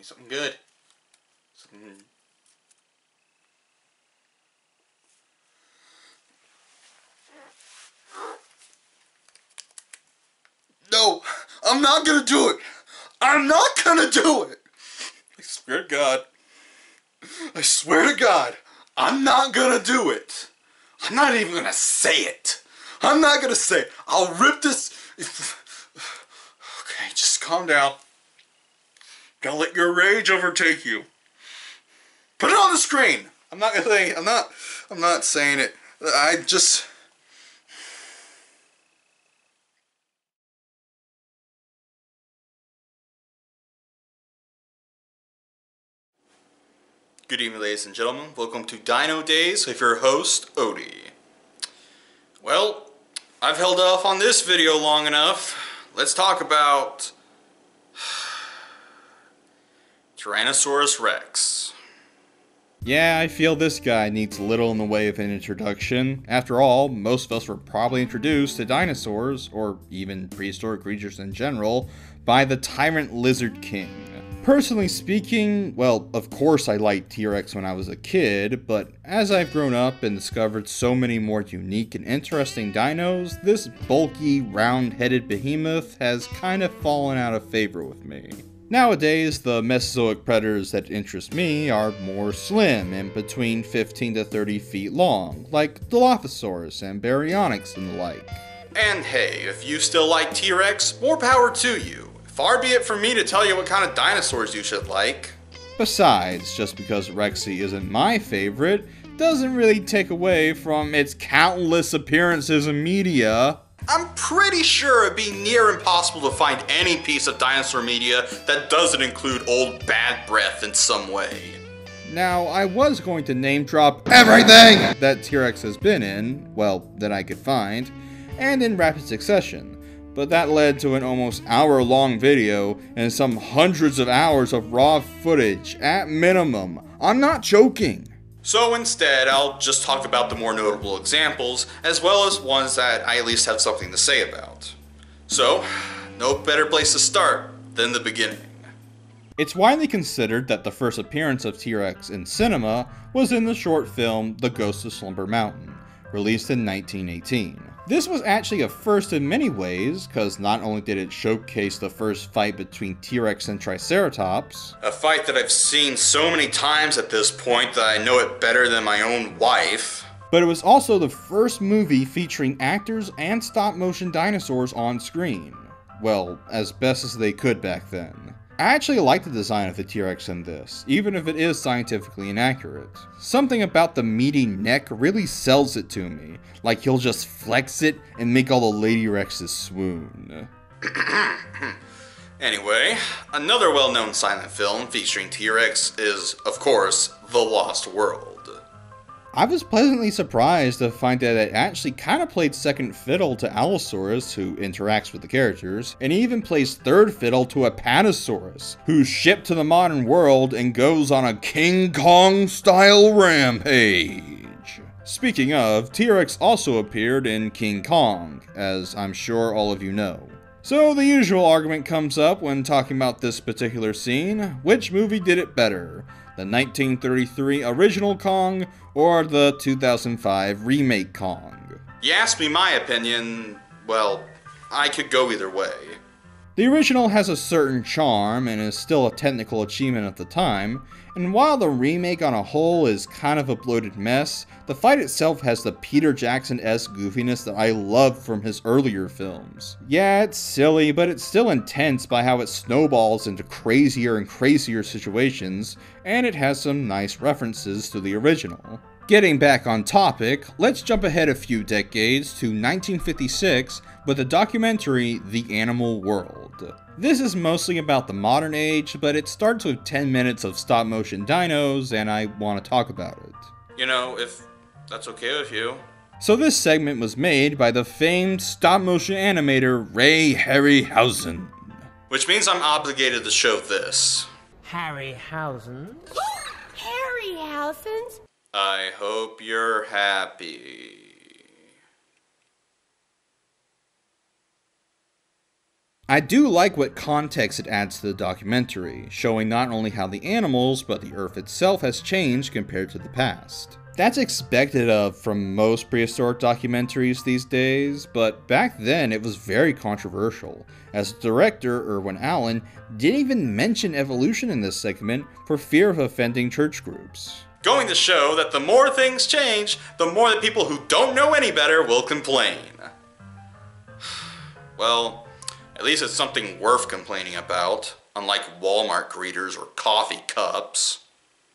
me something good. No, I'm not gonna do it. I'm not gonna do it. I swear to God. I swear to God, I'm not gonna do it. I'm not even gonna say it. I'm not gonna say it. I'll rip this. Okay, just calm down. Don't let your rage overtake you. Put it on the screen. I'm not saying it. I just. Good evening, ladies and gentlemen. Welcome to Dino Days with your host, Odie. Well, I've held off on this video long enough. Let's talk about Tyrannosaurus Rex. Yeah, I feel this guy needs little in the way of an introduction. After all, most of us were probably introduced to dinosaurs, or even prehistoric creatures in general, by the Tyrant Lizard King. Personally speaking, well, of course I liked T-Rex when I was a kid, but as I've grown up and discovered so many more unique and interesting dinos, this bulky, round-headed behemoth has kind of fallen out of favor with me. Nowadays, the Mesozoic predators that interest me are more slim and between 15 to 30 feet long, like Dilophosaurus and Baryonyx and the like. And hey, if you still like T-Rex, more power to you. Far be it from me to tell you what kind of dinosaurs you should like. Besides, just because Rexy isn't my favorite, doesn't really take away from its countless appearances in media. I'm pretty sure it'd be near impossible to find any piece of dinosaur media that doesn't include old bad breath in some way. Now, I was going to name drop everything that T-Rex has been in, well, that I could find, and in rapid succession. But that led to an almost hour-long video and some hundreds of hours of raw footage, at minimum. I'm not joking. So instead, I'll just talk about the more notable examples, as well as ones that I at least have something to say about. So, no better place to start than the beginning. It's widely considered that the first appearance of T-Rex in cinema was in the short film The Ghost of Slumber Mountain, released in 1918. This was actually a first in many ways, because not only did it showcase the first fight between T-Rex and Triceratops, a fight that I've seen so many times at this point that I know it better than my own wife, but it was also the first movie featuring actors and stop-motion dinosaurs on screen. Well, as best as they could back then. I actually like the design of the T-Rex in this, even if it is scientifically inaccurate. Something about the meaty neck really sells it to me, like he'll just flex it and make all the Lady Rexes swoon. Anyway, another well-known silent film featuring T-Rex is, of course, The Lost World. I was pleasantly surprised to find that it actually kind of played second fiddle to Allosaurus, who interacts with the characters, and even plays third fiddle to Apatosaurus, who's shipped to the modern world and goes on a King Kong-style rampage. Speaking of, T-Rex also appeared in King Kong, as I'm sure all of you know. So the usual argument comes up when talking about this particular scene: which movie did it better? The 1933 original Kong, or the 2005 remake Kong? You ask me my opinion, well, I could go either way. The original has a certain charm and is still a technical achievement at the time, and while the remake on a whole is kind of a bloated mess, the fight itself has the Peter Jackson-esque goofiness that I love from his earlier films. Yeah, it's silly, but it's still intense by how it snowballs into crazier and crazier situations, and it has some nice references to the original. Getting back on topic, let's jump ahead a few decades to 1956 with the documentary The Animal World. This is mostly about the modern age, but it starts with 10 minutes of stop-motion dinos, and I want to talk about it. You know, if that's okay with you. So this segment was made by the famed stop-motion animator Ray Harryhausen. Which means I'm obligated to show this. Harryhausen? Harryhausen's? I hope you're happy. I do like what context it adds to the documentary, showing not only how the animals, but the Earth itself has changed compared to the past. That's expected of from most prehistoric documentaries these days, but back then it was very controversial, as director Irwin Allen didn't even mention evolution in this segment for fear of offending church groups. Going to show that the more things change, the more the people who don't know any better will complain. Well, at least it's something worth complaining about, unlike Walmart greeters or coffee cups.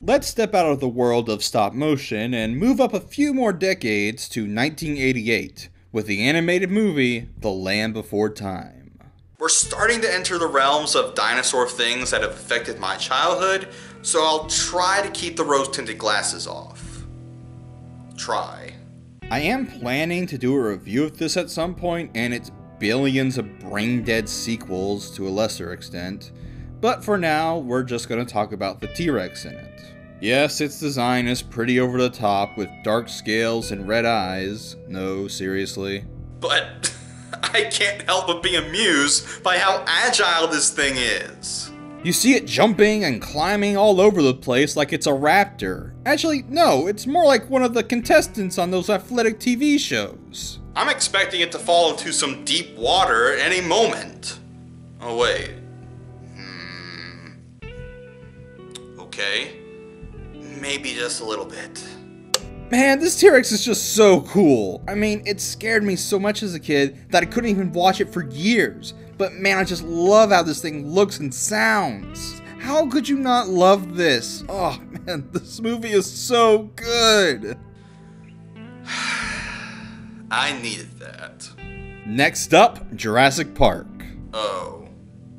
Let's step out of the world of stop motion and move up a few more decades to 1988 with the animated movie The Land Before Time. We're starting to enter the realms of dinosaur things that have affected my childhood, so I'll try to keep the rose-tinted glasses off. Try. I am planning to do a review of this at some point, and its billions of brain-dead sequels to a lesser extent, but for now, we're just going to talk about the T-Rex in it. Yes, its design is pretty over the top with dark scales and red eyes. No, seriously. But I can't help but be amused by how agile this thing is. You see it jumping and climbing all over the place like it's a raptor. Actually, no, it's more like one of the contestants on those athletic TV shows. I'm expecting it to fall into some deep water at any moment. Oh wait. Okay. Maybe just a little bit. Man, this T-Rex is just so cool. I mean, it scared me so much as a kid that I couldn't even watch it for years. But man, I just love how this thing looks and sounds. How could you not love this? Oh man, this movie is so good. I needed that. Next up, Jurassic Park. Oh.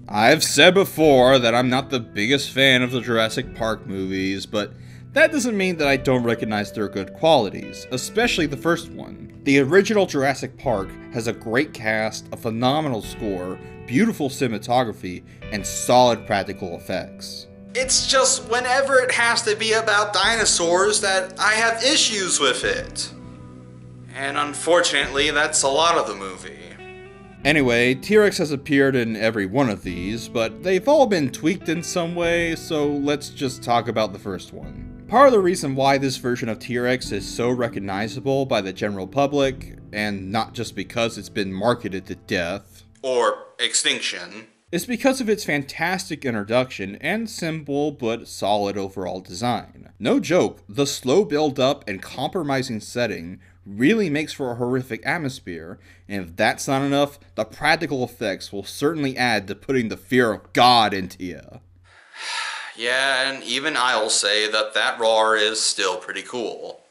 I've said before that I'm not the biggest fan of the Jurassic Park movies, but that doesn't mean that I don't recognize their good qualities, especially the first one. The original Jurassic Park has a great cast, a phenomenal score, beautiful cinematography, and solid practical effects. It's just whenever it has to be about dinosaurs that I have issues with it. And unfortunately, that's a lot of the movie. Anyway, T-Rex has appeared in every one of these, but they've all been tweaked in some way, so let's just talk about the first one. Part of the reason why this version of T-Rex is so recognizable by the general public, and not just because it's been marketed to death, or extinction, is because of its fantastic introduction and simple but solid overall design. No joke, the slow build-up and compromising setting really makes for a horrific atmosphere, and if that's not enough, the practical effects will certainly add to putting the fear of God into you. Yeah, and even I'll say that that roar is still pretty cool.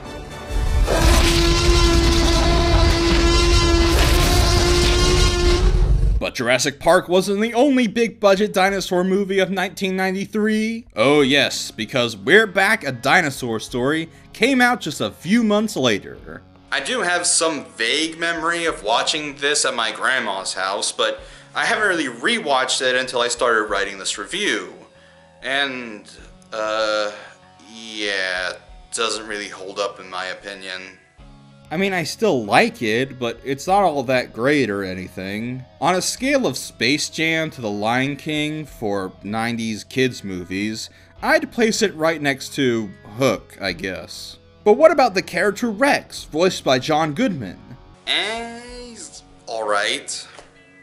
But Jurassic Park wasn't the only big-budget dinosaur movie of 1993. Oh yes, because We're Back, a Dinosaur Story came out just a few months later. I do have some vague memory of watching this at my grandma's house, but I haven't really rewatched it until I started writing this review. And, yeah, it doesn't really hold up in my opinion. I mean, I still like it, but it's not all that great or anything. On a scale of Space Jam to The Lion King for 90s kids movies, I'd place it right next to Hook, I guess. But what about the character Rex, voiced by John Goodman? He's alright.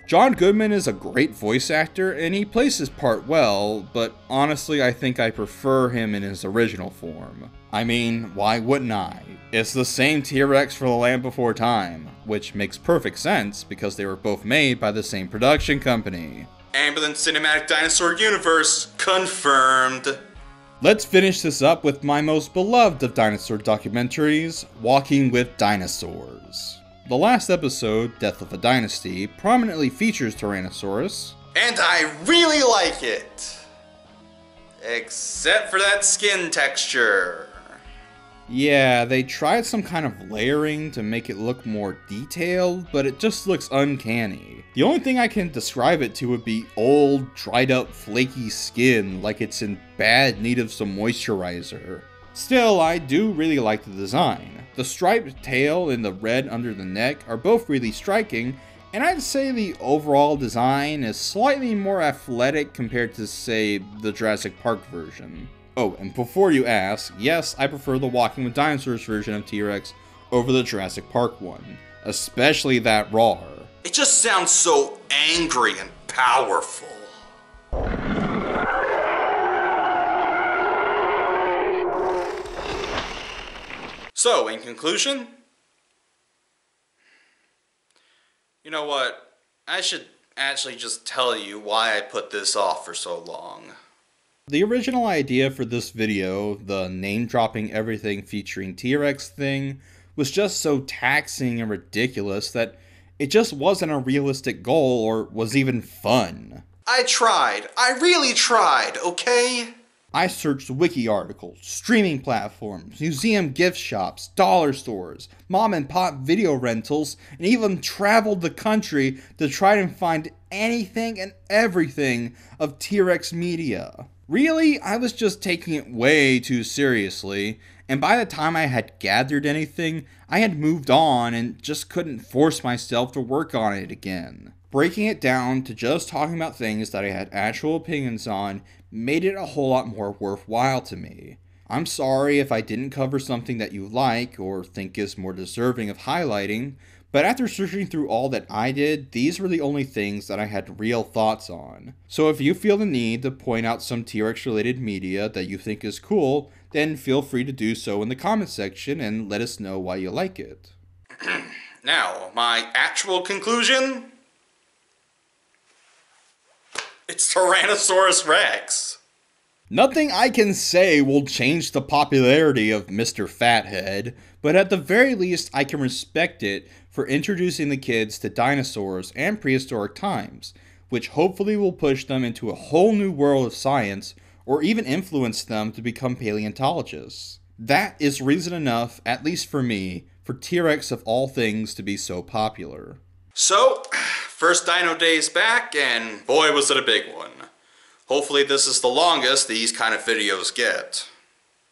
John Goodman is a great voice actor, and he plays his part well, but honestly I think I prefer him in his original form. I mean, why wouldn't I? It's the same T-Rex for The Land Before Time, which makes perfect sense because they were both made by the same production company. Ambulance Cinematic Dinosaur Universe, confirmed. Let's finish this up with my most beloved of dinosaur documentaries, Walking with Dinosaurs. The last episode, Death of a Dynasty, prominently features Tyrannosaurus. And I really like it! Except for that skin texture. Yeah, they tried some kind of layering to make it look more detailed, but it just looks uncanny. The only thing I can describe it to would be old, dried up, flaky skin, like it's in bad need of some moisturizer. Still, I do really like the design. The striped tail and the red under the neck are both really striking, And I'd say the overall design is slightly more athletic compared to, say, the Jurassic Park version. Oh, and before you ask, yes, I prefer the Walking with Dinosaurs version of T-Rex over the Jurassic Park one, especially that roar. It just sounds so angry and powerful. So, in conclusion, you know what? I should actually just tell you why I put this off for so long. The original idea for this video, the name-dropping everything featuring T-Rex thing, was just so taxing and ridiculous that it just wasn't a realistic goal or was even fun. I tried. I really tried, okay? I searched wiki articles, streaming platforms, museum gift shops, dollar stores, mom and pop video rentals, and even traveled the country to try and find anything and everything of T-Rex media. Really, I was just taking it way too seriously, and by the time I had gathered anything, I had moved on and just couldn't force myself to work on it again. Breaking it down to just talking about things that I had actual opinions on made it a whole lot more worthwhile to me. I'm sorry if I didn't cover something that you like or think is more deserving of highlighting, but after searching through all that I did, these were the only things that I had real thoughts on. So if you feel the need to point out some T-Rex related media that you think is cool, then feel free to do so in the comment section and let us know why you like it. Now, my actual conclusion? It's Tyrannosaurus Rex. Nothing I can say will change the popularity of Mr. Fathead, but at the very least I can respect it for introducing the kids to dinosaurs and prehistoric times, which hopefully will push them into a whole new world of science or even influence them to become paleontologists. That is reason enough, at least for me, for T-Rex of all things to be so popular. So, first Dino Days back, and boy was it a big one. Hopefully this is the longest these kind of videos get.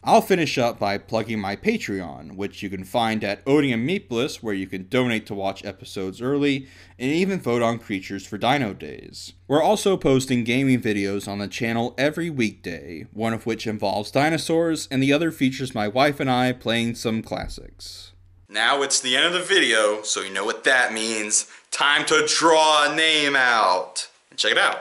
I'll finish up by plugging my Patreon, which you can find at Odium Meepless, where you can donate to watch episodes early, and even vote on creatures for Dino Days. We're also posting gaming videos on the channel every weekday, one of which involves dinosaurs, and the other features my wife and I playing some classics. Now it's the end of the video, so you know what that means. Time to draw a name out. And check it out.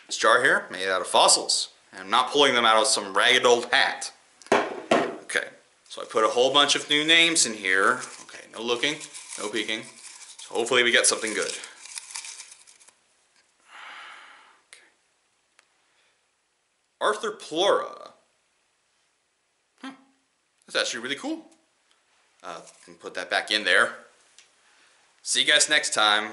This jar here, made out of fossils. And I'm not pulling them out of some ragged old hat. Okay, so I put a whole bunch of new names in here. Okay, no looking, no peeking. So hopefully we get something good. Okay. Arthur Plura. That's actually really cool. Can put that back in there. See you guys next time.